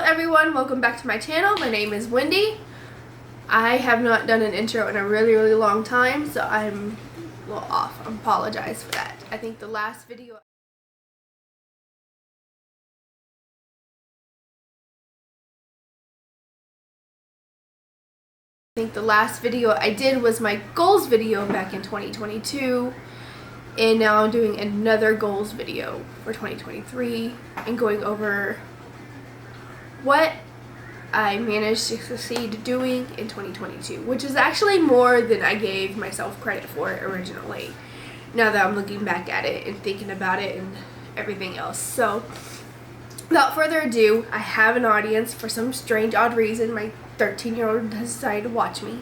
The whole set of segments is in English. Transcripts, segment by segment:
everyone, welcome back to my channel. My name is Wendy. I have not done an intro in a really long time, so I'm a little off. I apologize for that. I think the last video I did was my goals video back in 2022, and now I'm doing another goals video for 2023 and going over what I managed to succeed doing in 2022, which is actually more than I gave myself credit for originally, now that I'm looking back at it and thinking about it and everything else. So without further ado, I have an audience. For some strange odd reason, my 13-year-old has decided to watch me.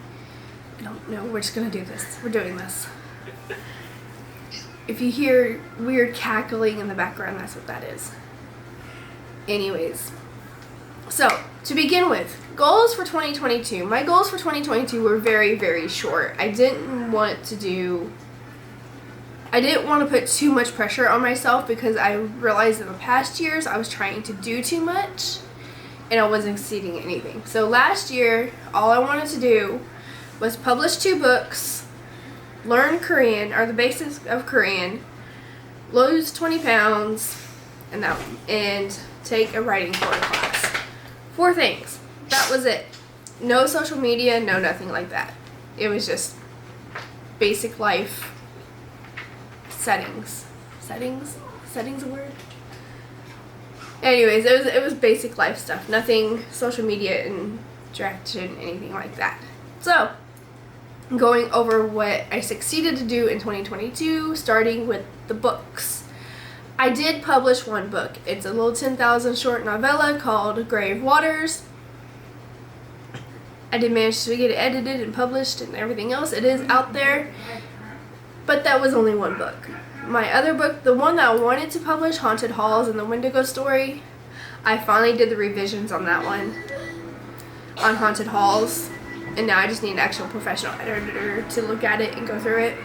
I don't know, we're just gonna do this. We're doing this. If you hear weird cackling in the background, that's what that is. Anyways, so to begin with, goals for 2022. My goals for 2022 were very short. I didn't want to put too much pressure on myself because I realized in the past years I was trying to do too much and I wasn't succeeding at anything. So last year, all I wanted to do was publish 2 books, learn Korean, or the basics of Korean, lose 20 pounds, and take a writing class. 4 things. That was it. No social media, no nothing like that. It was just basic life settings. Settings a word? Anyways, it was basic life stuff. Nothing social media interaction, anything like that. So, going over what I succeeded to do in 2022, starting with the books. I did publish 1 book. It's a little 10,000 short novella called Grave Waters. I did manage to get it edited and published and everything else. It is out there, but that was only 1 book. My other book, the one that I wanted to publish, Haunted Halls and the Wendigo Story, I finally did the revisions on that one, on Haunted Halls, and now I just need an actual professional editor to look at it and go through it.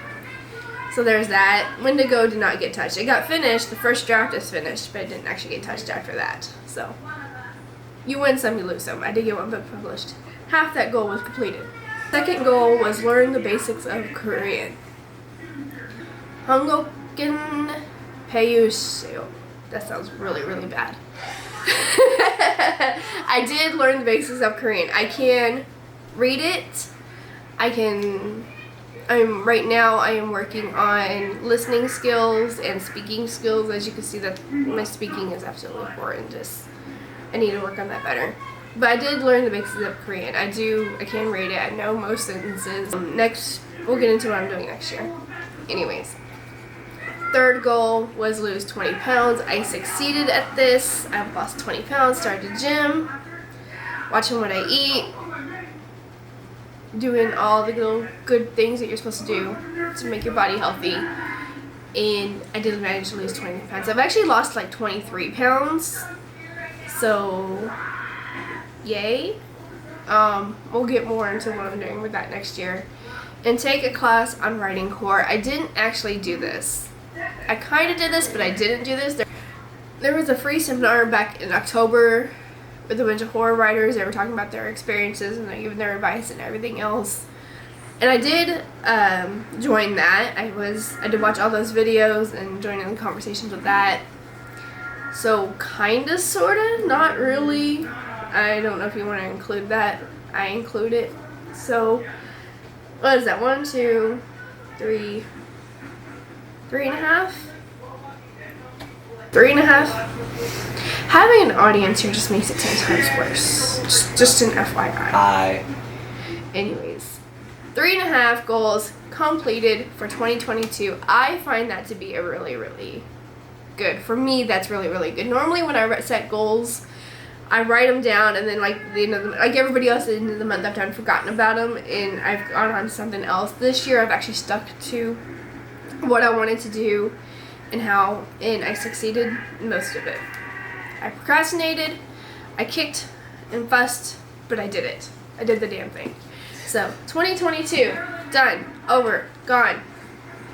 So there's that. Wendigo did not get touched. It got finished. The first draft is finished, but it didn't actually get touched after that. So you win some, you lose some. I did get 1 book published. Half that goal was completed. Second goal was learn the basics of Korean. Hangokken Peiyuseo. That sounds really bad. I did learn the basics of Korean. I can read it. Right now I am working on listening skills and speaking skills. As you can see, that my speaking is absolutely horrendous. I need to work on that better. But I did learn the basics of Korean. I can read it. I know most sentences. Next, we'll get into what I'm doing next year. Anyways, third goal was lose 20 pounds. I succeeded at this. I've lost 20 pounds, started a gym, watching what I eat, doing all the little good things that you're supposed to do to make your body healthy, and I did manage to lose 20 pounds. I've actually lost like 23 pounds, so yay. We'll get more into what I'm doing with that next year, and take a class on writing core. I didn't actually do this. I kind of did this, but I didn't do this. There was a free seminar back in October with a bunch of horror writers. They were talking about their experiences and they're giving their advice and everything else. And I did join that. I did watch all those videos and join in the conversations with that. So kinda, sorta, not really. I don't know if you want to include that. I include it. So what is that? 1, 2, 3, 3.5? 3.5? Having an audience here just makes it 10 times worse. Just an FYI. Anyways, 3.5 goals completed for 2022. I find that to be a really good. For me, that's really good. Normally when I set goals, I write them down, and then like everybody else at the end of the month, I've done forgotten about them and I've gone on to something else. This year I've actually stuck to what I wanted to do and I succeeded in most of it. I procrastinated, I kicked and fussed, but I did it. I did the damn thing. So 2022, done, over, gone.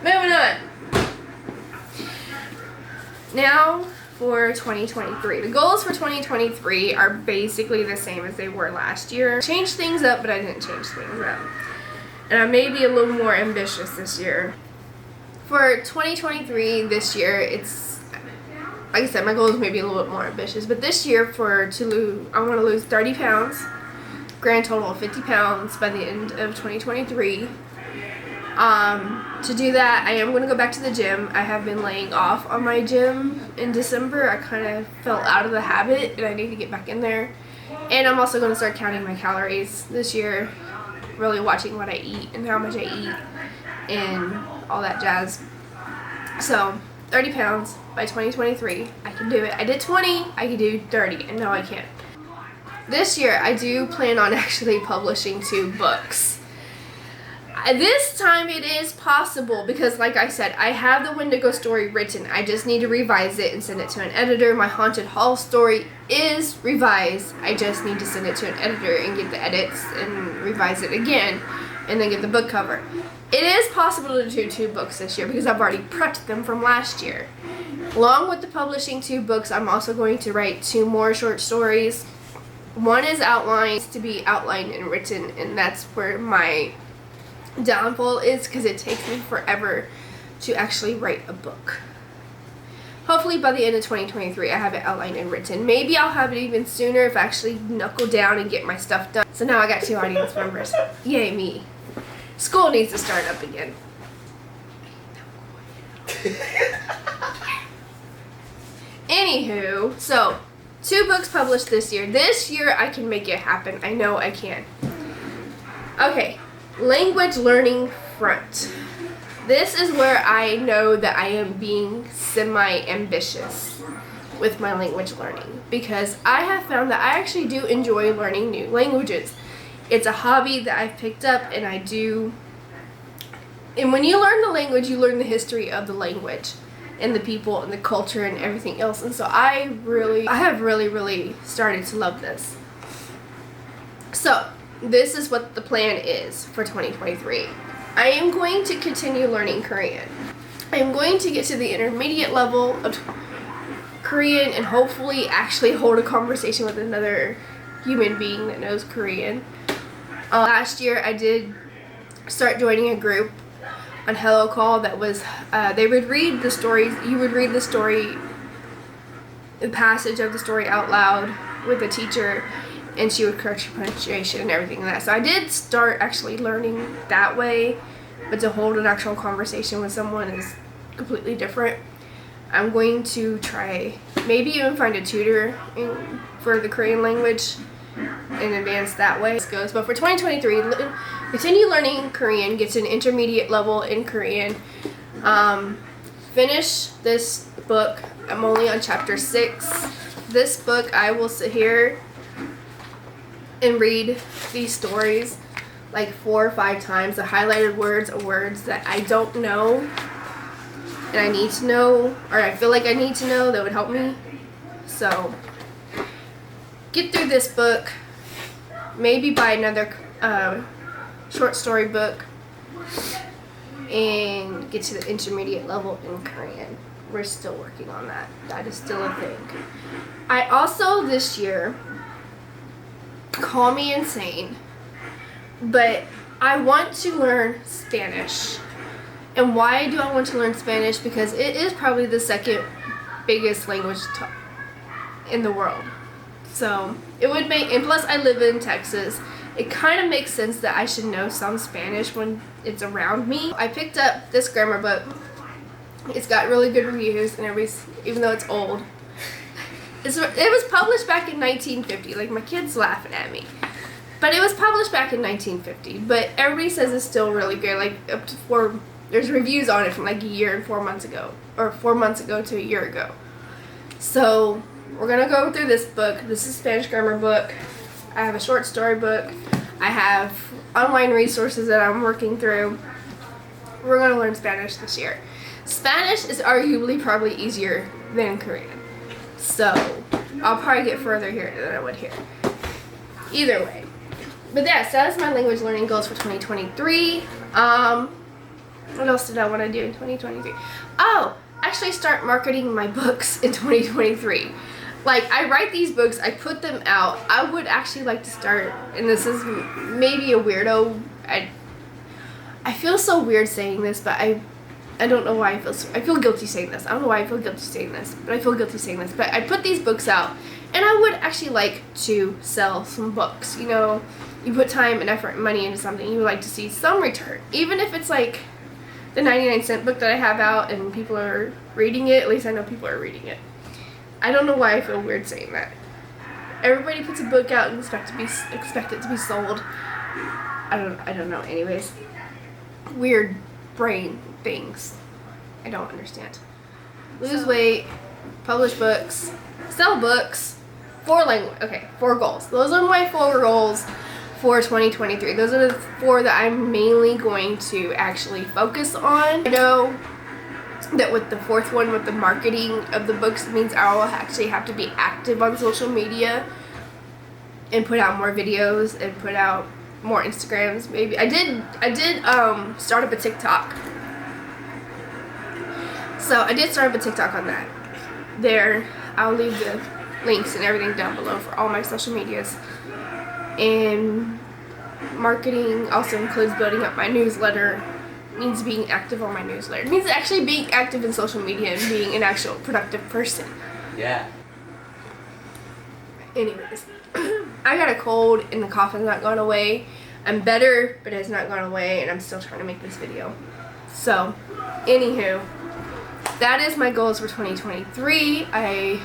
Moving on. Now for 2023. The goals for 2023 are basically the same as they were last year. Changed things up, but I didn't change things up. And I may be a little more ambitious this year. For 2023, this year, it's, like I said, my goals may be a little bit more ambitious, but this year I want to lose 30 pounds, grand total of 50 pounds by the end of 2023. To do that, I am going to go back to the gym. I have been laying off on my gym in December. I kind of fell out of the habit, and I need to get back in there. And I'm also going to start counting my calories this year, really watching what I eat and how much I eat and all that jazz. So 30 pounds by 2023. I can do it. I did 20, I can do 30, and no, I can't. This year, I do plan on actually publishing 2 books. This time it is possible because, like I said, I have the Wendigo story written. I just need to revise it and send it to an editor. My Haunted Hall story is revised. I just need to send it to an editor and get the edits and revise it again and then get the book cover. It is possible to do 2 books this year because I've already prepped them from last year. Along with the publishing 2 books, I'm also going to write 2 more short stories. One is outlined to be outlined and written, and that's where my downfall is because it takes me forever to actually write a book. Hopefully by the end of 2023 I have it outlined and written. Maybe I'll have it even sooner if I actually knuckle down and get my stuff done. So now I got 2 audience members. Yay me. School needs to start up again. Anywho, so 2 books published this year. This year I can make it happen. I know I can. Okay. Language learning front. This is where I know that I am being semi-ambitious with my language learning because I have found that I actually do enjoy learning new languages. It's a hobby that I've picked up and I do. And when you learn the language, you learn the history of the language and the people and the culture and everything else. And so I have really started to love this. So this is what the plan is for 2023. I am going to continue learning Korean. I am going to get to the intermediate level of Korean and hopefully actually hold a conversation with another human being that knows Korean. Last year I did start joining a group on Hello Call that was, they would read the stories, you would read the story, the passage of the story out loud with a teacher, and she would correct your punctuation and everything like that. So I did start actually learning that way, but to hold an actual conversation with someone is completely different. I'm going to try, maybe even find a tutor for the Korean language and advance that way. But for 2023, continue learning Korean, get to an intermediate level in Korean, finish this book. I'm only on chapter 6. This book, I will sit here and read these stories like 4 or 5 times. The highlighted words are words that I don't know and I need to know, or I feel like I need to know, that would help me. So get through this book, maybe buy another short story book, and get to the intermediate level in Korean. We're still working on that. That is still a thing. I also this year, call me insane, but I want to learn Spanish. And why do I want to learn Spanish? Because it is probably the 2nd biggest language in the world. So it would make, and plus I live in Texas, it kind of makes sense that I should know some Spanish when it's around me. I picked up this grammar book. It's got really good reviews and even though it's old. It was published back in 1950. Like, my kid's laughing at me. But it was published back in 1950. But everybody says it's still really good. Like, up to there's reviews on it from like a year and 4 months ago. Or 4 months ago to a year ago. So, we're going to go through this book. This is a Spanish grammar book. I have a short story book. I have online resources that I'm working through. We're going to learn Spanish this year. Spanish is arguably probably easier than Korean. So, I'll probably get further here than I would here. Either way. But yeah, so that's my language learning goals for 2023. What else did I want to do in 2023? Oh, actually start marketing my books in 2023. Like, I write these books, I put them out. I would actually like to start, and this is maybe a weirdo. I feel so weird saying this, but I don't know why I feel guilty saying this. I don't know why I feel guilty saying this, but I feel guilty saying this. But I put these books out, and I would actually like to sell some books. You know, you put time and effort and money into something, you would like to see some return. Even if it's like the 99-cent book that I have out and people are reading it, at least I know people are reading it. I don't know why I feel weird saying that. Everybody puts a book out and expect it to be sold. I don't know. Anyways, weird brain things. I don't understand. Lose weight, publish books, sell books, 4 goals. Those are my 4 goals for 2023. Those are the 4 that I'm mainly going to actually focus on. I know that with the 4th one, with the marketing of the books, it means I will actually have to be active on social media and put out more videos and put out more Instagrams. Maybe I did start up a TikTok. So I did start up a TikTok on that. There, I'll leave the links and everything down below for all my social medias. And marketing also includes building up my newsletter. It means being active on my newsletter. It means actually being active in social media and being an actual productive person. Yeah. Anyways, I got a cold and the cough has not gone away. I'm better, but it has not gone away, and I'm still trying to make this video. So, anywho, that is my goals for 2023. I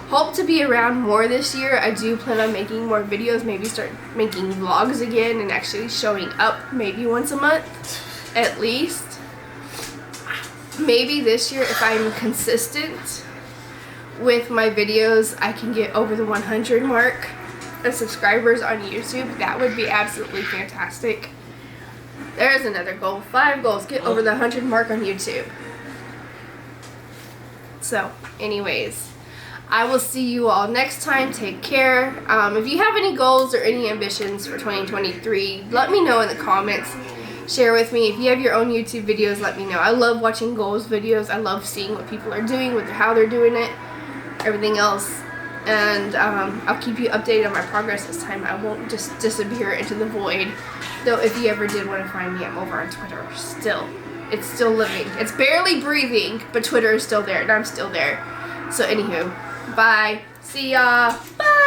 hope to be around more this year. I do plan on making more videos, maybe start making vlogs again and actually showing up maybe once a month at least. Maybe this year, if I'm consistent with my videos, I can get over the 100 mark of subscribers on YouTube. That would be absolutely fantastic. There's another goal. 5 goals. Get over the 100 mark on YouTube. So, anyways, I will see you all next time. Take care. If you have any goals or any ambitions for 2023, let me know in the comments. Share with me. If you have your own YouTube videos, let me know. I love watching goals videos. I love seeing what people are doing, how they're doing it, everything else. And I'll keep you updated on my progress this time. I won't just disappear into the void. Though if you ever did want to find me, I'm over on Twitter still. It's still living. It's barely breathing, but Twitter is still there, and I'm still there. So anywho, bye. See ya. Bye.